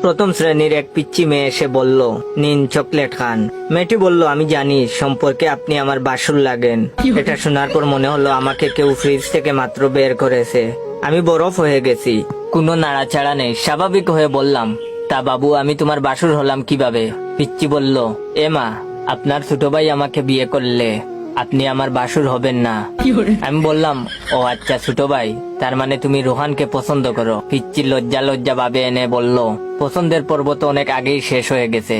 প্রথম শ্রেণীর এক পিচ্চি মেয়ে এসে বলল, নিন চকলেট খান। মেয়েটি বলল, আমি জানি সম্পর্কে আপনি আমার বাসুর লাগেন। এটা শোনার পর মনে হলো আমাকে কেউ ফ্রিজ থেকে মাত্র বের করেছে। আমি বরফ হয়ে গেছি, কোনো নাড়াচাড়া নেই। স্বাভাবিক হয়ে বললাম, তা বাবু আমি তোমার বাসুর হলাম কিভাবে? পিচ্চি বলল, এ মা, আপনার ছোট ভাই আমাকে বিয়ে করলে আপনি আমার বাসুর হবেন না। আমি বললাম, ও আচ্ছা ছোট ভাই, তার মানে তুমি রোহানকে পছন্দ করো? পিচ্চি লজ্জা লজ্জা ভাবে এনে বলল, পছন্দের পর্ব তো অনেক আগেই শেষ হয়ে গেছে,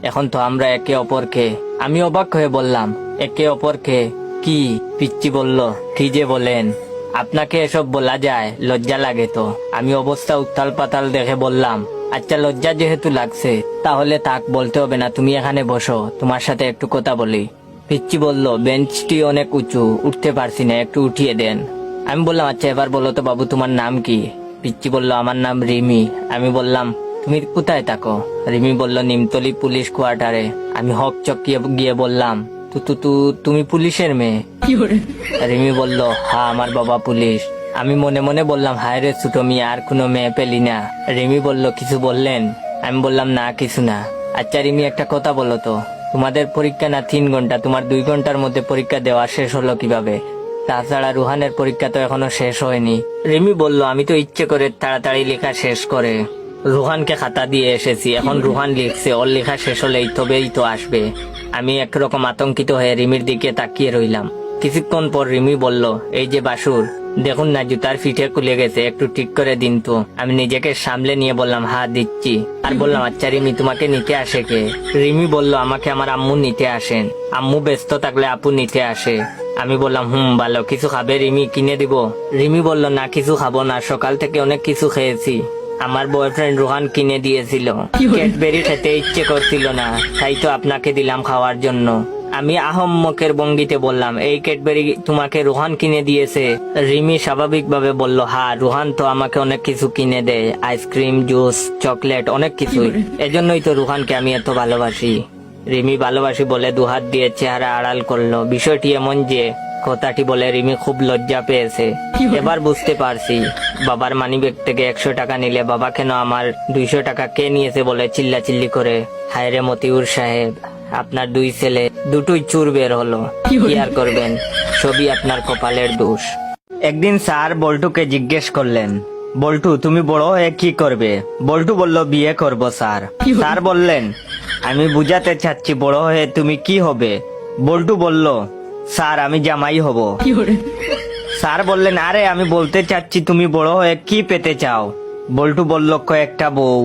এখন তো আমরা একে অপরকে। আমি অবাক হয়ে বললাম, একে অপরকে কি? পিচ্চি বলল, কি যে বলেন, আপনাকে এসব বলা যায়? লজ্জা লাগে তো। আমি অবস্থা উত্তাল পাতাল দেখে বললাম, আচ্ছা লজ্জা যেহেতু লাগছে তাহলে তাক বলতে হবে না, তুমি এখানে বসো, তোমার সাথে একটু কথা বলি। পিচ্চি বলল, বেঞ্চটি অনেক উঁচু, উঠতে পারছি না, একটু উঠিয়ে দেন। আমি বললাম, আচ্ছা এবার বলো তো বাবু তোমার নাম কি? পিচ্চি বলল, আমার নাম রিমি। আমি বললাম, তুমি কোথায় থাকো? রিমি বলল, নিমতলি পুলিশ কোয়ার্টারে। আমি হক চকিয়ে গিয়ে বললাম, তুমি পুলিশের মেয়ে? রিমি বলল, হ্যাঁ আমার বাবা পুলিশ। আমি মনে মনে বললাম, হায় রে ছোট মিয়া, আর কোনো মেয়ে পেলি না? রিমি বলল, কিছু বললেন? আমি বললাম, না কিছু না। আচ্ছা রিমি, একটা কথা বলো তো, তোমাদের পরীক্ষা না 3 ঘন্টা, তোমার 2 ঘন্টার মধ্যে পরীক্ষা দেওয়া শেষ হলো কিভাবে? তাছাড়া রুহানের পরীক্ষা তো এখনো শেষ হয়নি। রিমি বলল, আমি তো ইচ্ছে করে তাড়াতাড়ি লেখা শেষ করে রুহানকে খাতা দিয়ে এসেছি, এখন রুহান লিখছে, ওর লেখা শেষ হলেই তবেই তো আসবে। আমি একরকম আতঙ্কিত হয়ে রিমির দিকে তাকিয়ে রইলাম। কিছুক্ষণ পর রিমি বলল, এই যে বাসুর, দেখুন না জুতার ফিটে খুলে গেছে, একটু ঠিক করে দিন তো। আমি নিজেকে সামলে নিয়ে বললাম, হ্যাঁ দিচ্ছি। আর বললাম, আচ্ছা রিমি, তোমাকে নিতে আসে কে? রিমি বলল, আমাকে আমার আম্মু নিতে আসেন, আম্মু ব্যস্ত থাকলে আপু নিতে আসে। আমি বললাম, ভালো, কিছু খাবে রিমি, কিনে দিব? রিমি বলল, না কিছু খাবো না, সকাল থেকে অনেক কিছু খেয়েছি, আমার বয়ফ্রেন্ড রোহান কিনে দিয়েছিল, ক্যাডবেরি খেতে ইচ্ছে করছিল না, তাই তো আপনাকে দিলাম খাওয়ার জন্য। আমি আহম্মকের ভঙ্গিতে বললাম, এই ক্যাডবেরি তোমাকে রোহান কিনে দিয়েছে? রিমি স্বাভাবিকভাবে বলল, হ্যাঁ রোহান তো আমাকে অনেক কিছু কিনে দেয়, আইসক্রিম, জুস, চকলেট, অনেক কিছুই, এজন্যই তো রোহানকে আমি এত ভালোবাসি। রিমি ভালোবাসি বলে দুহাত দিয়ে চেহারা আড়াল করলো। বিষয়টি এমন যে কথাটি বলে রিমি খুব লজ্জা পেয়েছে। এবার বুঝতে পারছি, বাবার মানিব্যাগ থেকে 100 টাকা নিলে বাবা কেন আমার 200 টাকা কে নিয়েছে বলে চিল্লাচিল্লি করে। হায় রে মতিউর সাহেব, আপনার 2 ছেলে, দুটোই চুর বের হলো, কি আর করবেন, সবই আপনার কপালের দোষ। একদিন স্যার বল্টুকে জিজ্ঞেস করলেন, বল্টু তুমি বড় হয়ে কি করবে? বল্টু বলল, বিয়ে করব স্যার। স্যার বললেন, আমি বুঝাতে চাচ্ছি বড় হয়ে তুমি কি হবে? বল্টু বলল, স্যার আমি জামাই হব। স্যার বললেন, আরে আমি বলতে চাচ্ছি তুমি বড় হয়ে কি পেতে চাও? বল্টু বলল, কয়েকটা বউ।